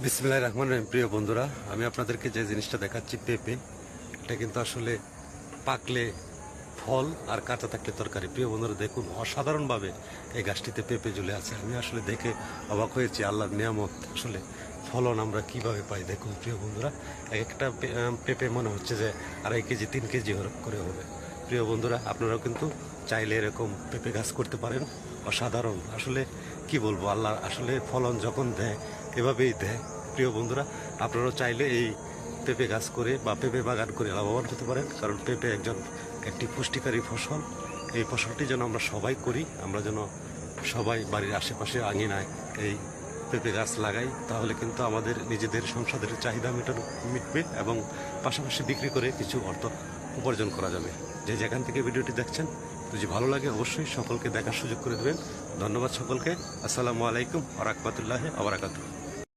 বিসমিল্লাহির রহমানির রহিম। প্রিয় বন্ধুরা, আমি আপনাদেরকে যে জিনিসটা দেখাচ্ছি পেঁপে, এটা কিন্তু আসলে পাকলে ফল আর কাঁচা থাকলে তরকারি। প্রিয় বন্ধুরা দেখুন, অসাধারণভাবে এই গাছটিতে পেঁপে ঝুলে আছে। আমি আসলে দেখে অবাক হয়েছি, আল্লাহর নিয়ামত। আসলে ফলন আমরা কিভাবে পাই দেখুন প্রিয় বন্ধুরা। এক একটা পেঁপে মনে হচ্ছে যে 2.5 কেজি 3 কেজি করে হবে। প্রিয় বন্ধুরা, আপনারাও কিন্তু চাইলে এরকম পেঁপে গাছ করতে পারেন। অসাধারণ, আসলে কি বলবো, আল্লাহ আসলে ফলন যখন দেয় এভাবেই দেয়। প্রিয় বন্ধুরা, আপনারাও চাইলে এই পেঁপে গাছ করে বা পেঁপে বাগান করে লাভবান হতে পারেন, কারণ পেঁপে একটি পুষ্টিকারী ফসল। এই ফসলটি যেন আমরা সবাই করি, আমরা যেন সবাই বাড়ির আশেপাশে আঙিনায় এই পেঁপে গাছ লাগাই, তাহলে কিন্তু আমাদের নিজেদের সংসারের চাহিদা মিটবে এবং পাশাপাশি বিক্রি করে কিছু অর্থ উপার্জন করা যাবে। যে যেখান থেকে ভিডিওটি দেখছেন, যদি ভালো লাগে অবশ্যই সকলকে দেখার সুযোগ করে দেবেন। ধন্যবাদ সকলকে। আসসালামু আলাইকুম ওয়া রাহমাতুল্লাহি ওয়া বারাকাতুহু।